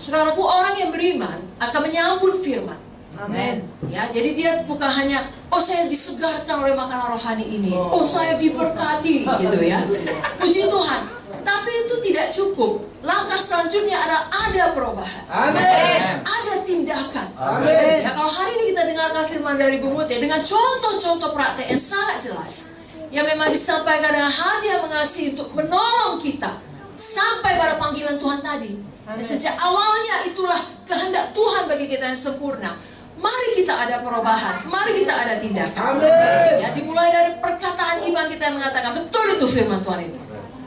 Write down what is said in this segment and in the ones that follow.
Saudaraku, orang yang beriman akan menyambut firman. Amin. Ya, jadi dia bukan hanya, oh saya disegarkan oleh makanan rohani ini, oh saya diberkati, gitu ya. Puji Tuhan. Tapi itu tidak cukup. Langkah selanjutnya ada perubahan. Amin. Ada tindakan. Amin. Ya, kalau hari ini kita dengarkan firman dari Bu Mutia dengan contoh-contoh praktek yang sangat jelas, yang memang disampaikan dengan hati yang mengasihi untuk menolong kita sampai pada panggilan Tuhan tadi. Dan sejak awalnya itulah kehendak Tuhan bagi kita yang sempurna. Mari kita ada perubahan, mari kita ada tindakan. Amin. Ya, dimulai dari perkataan iman kita yang mengatakan betul itu firman Tuhan itu.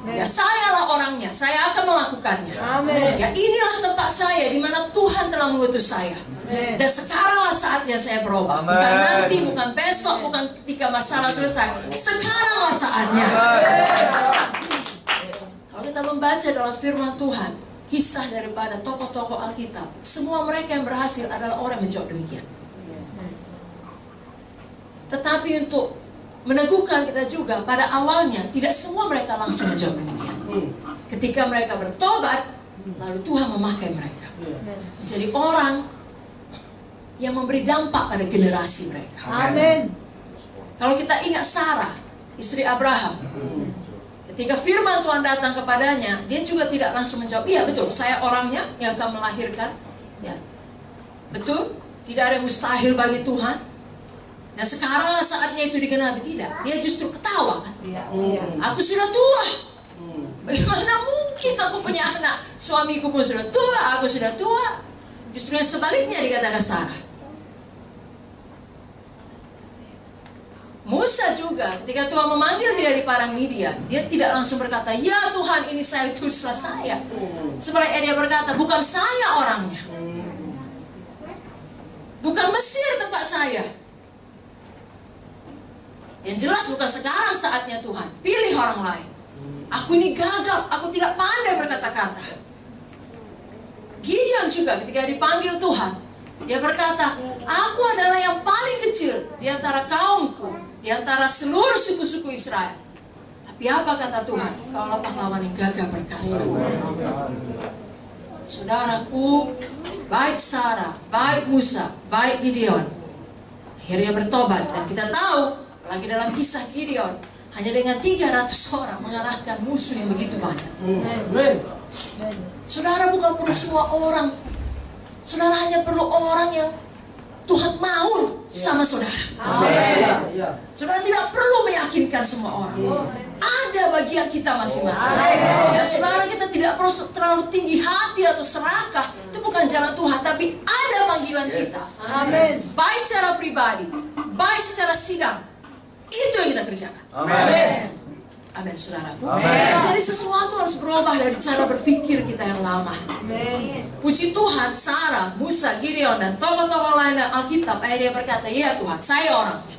Ya, sayalah orangnya, saya akan melakukannya. Amin. Ya, inilah tempat saya di mana Tuhan telah mengutus saya. Amin. Dan sekaranglah saatnya saya berubah. Bukan nanti, bukan besok, bukan ketika masalah selesai. Sekaranglah saatnya. Kalau kita membaca dalam firman Tuhan, kisah daripada tokoh-tokoh Alkitab, semua mereka yang berhasil adalah orang yang menjawab demikian. Tetapi untuk meneguhkan kita juga, pada awalnya tidak semua mereka langsung menjawab demikian. Ketika mereka bertobat, lalu Tuhan memakai mereka menjadi orang yang memberi dampak pada generasi mereka. Amin. Kalau kita ingat Sarah, istri Abraham, ketika firman Tuhan datang kepadanya, dia juga tidak langsung menjawab, iya betul, saya orangnya yang akan melahirkan. Ya, betul, tidak ada yang mustahil bagi Tuhan. Nah, sekaranglah saatnya itu digenapi. Tidak, dia justru ketawa kan. Aku sudah tua. Bagaimana mungkin aku punya anak? Suamiku pun sudah tua, aku sudah tua. Justru yang sebaliknya dikatakan Sarah. Musa juga, ketika Tuhan memanggil dia di padang Midian, dia tidak langsung berkata, ya Tuhan, ini saya, utuslah saya. Sebaliknya dia berkata, bukan saya orangnya, bukan Mesir tempat saya. Yang jelas bukan sekarang saatnya Tuhan, pilih orang lain. Aku ini gagap, aku tidak pandai berkata-kata. Gideon juga ketika dipanggil Tuhan, dia berkata, aku adalah yang paling kecil di antara kaumku, di antara seluruh suku-suku Israel. Tapi apa kata Tuhan? Kaulah pahlawan yang gagah perkasa. Saudaraku, baik Sarah, baik Musa, baik Gideon, akhirnya bertobat. Dan kita tahu, lagi dalam kisah Gideon, hanya dengan 300 orang mengalahkan musuh yang begitu banyak. Saudara bukan perlu semua orang. Saudara hanya perlu orang yang Tuhan mau sama saudara. Saudara tidak perlu meyakinkan semua orang. Ada bagian kita masing-masing. Dan saudara, kita tidak perlu terlalu tinggi hati atau serakah. Itu bukan jalan Tuhan, tapi ada panggilan kita. Baik secara pribadi, baik secara sidang. Itu yang kita kerjakan. Amin. Amin, saudaraku. Amin. Jadi sesuatu harus berubah dari cara berpikir kita yang lama. Amin. Puji Tuhan, Sarah, Musa, Gideon, dan tokoh-tokoh lain dalam Alkitab, akhirnya berkata, ya Tuhan, saya orangnya.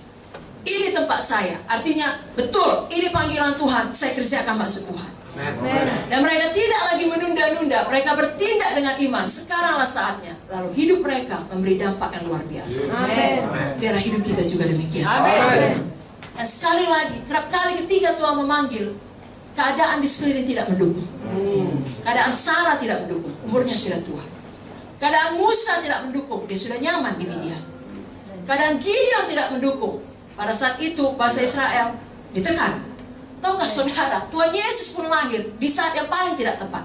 Ini tempat saya. Artinya, betul, ini panggilan Tuhan, saya kerjakan maksud Tuhan. Amin. Dan mereka tidak lagi menunda-nunda, mereka bertindak dengan iman. Sekaranglah saatnya. Lalu hidup mereka memberi dampak yang luar biasa. Amin. Biar hidup kita juga demikian. Amin. Dan sekali lagi, kerap kali ketika Tuhan memanggil, keadaan di sekeliling tidak mendukung. Keadaan Sarah tidak mendukung, umurnya sudah tua. Keadaan Musa tidak mendukung, dia sudah nyaman di Midian. Keadaan Gideon tidak mendukung. Pada saat itu bangsa Israel ditekan. Tahukah saudara, Tuhan Yesus pun lahir di saat yang paling tidak tepat.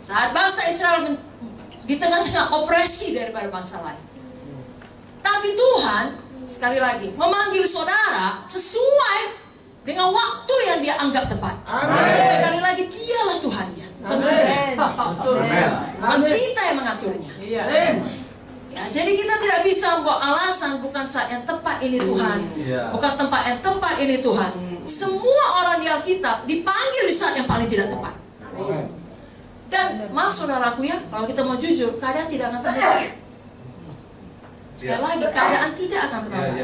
Saat bangsa Israel di tengah-tengah opresi daripada bangsa lain. Tapi Tuhan, sekali lagi, memanggil saudara sesuai dengan waktu yang dia anggap tepat. Amin. Sekali lagi, dialah Tuhannya, bukan kita. Bukan kita yang mengaturnya. Ya, jadi kita tidak bisa membuat alasan bukan saat yang tepat ini Tuhan, bukan tempat yang tepat ini Tuhan. Semua orang di Alkitab dipanggil di saat yang paling tidak tepat. Dan maaf saudaraku ya, kalau kita mau jujur, keadaan tidak akan tambah baik. Sekali lagi, keadaan tidak akan bertambah.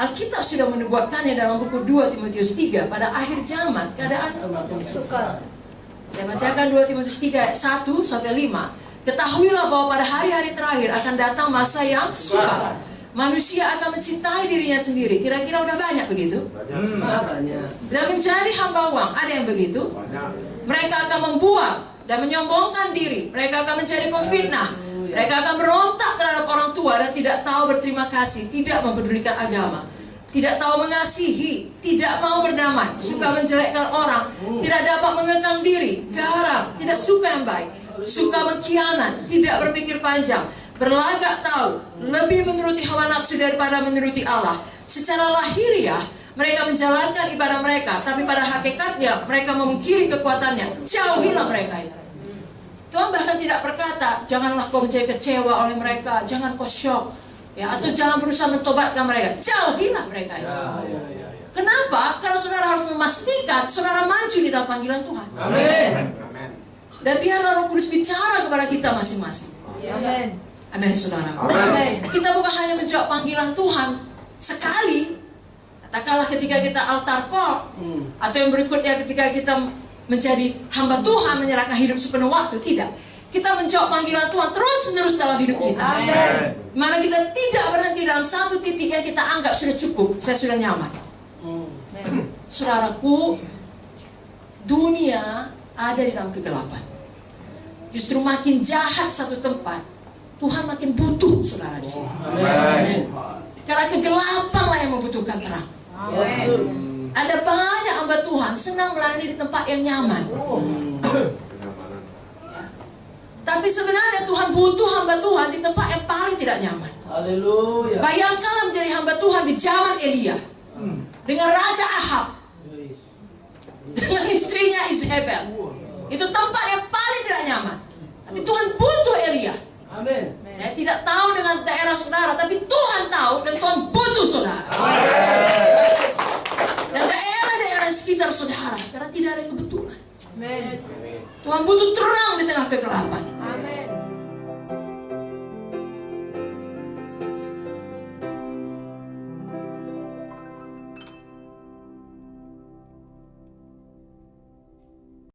Alkitab sudah menubuatkannya dalam buku 2 Timotius 3. Pada akhir zaman, keadaan Suka. Saya bacakan 2 Timotius 3 ayat 1 sampai 5. Ketahuilah bahwa pada hari-hari terakhir akan datang masa yang sukar. Manusia akan mencintai dirinya sendiri. Kira-kira udah banyak begitu? Dan menjadi hamba uang. Ada yang begitu? Mereka akan membuat dan menyombongkan diri. Mereka akan menjadi pemfitnah. Mereka akan berontak terhadap orang tua dan tidak tahu berterima kasih, tidak mempedulikan agama, tidak tahu mengasihi, tidak mau berdamai, suka menjelekkan orang, tidak dapat mengekang diri, garang, tidak suka yang baik, suka mengkhianat, tidak berpikir panjang, berlagak tahu, lebih menuruti hawa nafsu daripada menuruti Allah. Secara lahiriah mereka menjalankan ibadah mereka, tapi pada hakikatnya mereka memungkiri kekuatannya. Jauhilah mereka itu. Tuhan bahkan tidak berkata, janganlah kau menjadi kecewa oleh mereka, jangan kau syok, ya, atau jangan berusaha mentobatkan mereka. Jauhilah mereka itu. Kenapa? Karena saudara harus memastikan saudara maju di dalam panggilan Tuhan. Amin. Dan biarlah Roh Kudus bicara kepada kita masing-masing. Amin. Amin, saudara. Amin. Kita bukan hanya menjawab panggilan Tuhan sekali. Katakanlah ketika kita altar call, atau yang berikutnya ketika kita menjadi hamba Tuhan, menyerahkan hidup sepenuh waktu. Tidak. Kita menjawab panggilan Tuhan terus-menerus dalam hidup kita. Amin. Mana kita tidak berhenti dalam satu titik yang kita anggap sudah cukup, saya sudah nyaman. Saudaraku, dunia ada di dalam kegelapan. Justru makin jahat satu tempat, Tuhan makin butuh saudara di sini. Amin. Karena kegelapanlah yang membutuhkan terang. Amin. Ada banyak hamba Tuhan senang melayani di tempat yang nyaman. Ya. Tapi sebenarnya Tuhan butuh hamba Tuhan di tempat yang paling tidak nyaman. Haleluya. Bayangkanlah menjadi hamba Tuhan di zaman Elia, dengan Raja Ahab, dengan istrinya Izebel. Itu tempat yang paling tidak nyaman. Tapi Tuhan butuh Elia. Amin. Saya tidak tahu dengan daerah saudara, tapi Tuhan tahu dan Tuhan butuh saudara. Dan daerah-daerah sekitar saudara, karena tidak ada kebetulan. Amin. Tuhan butuh terang di tengah kegelapan. Amin.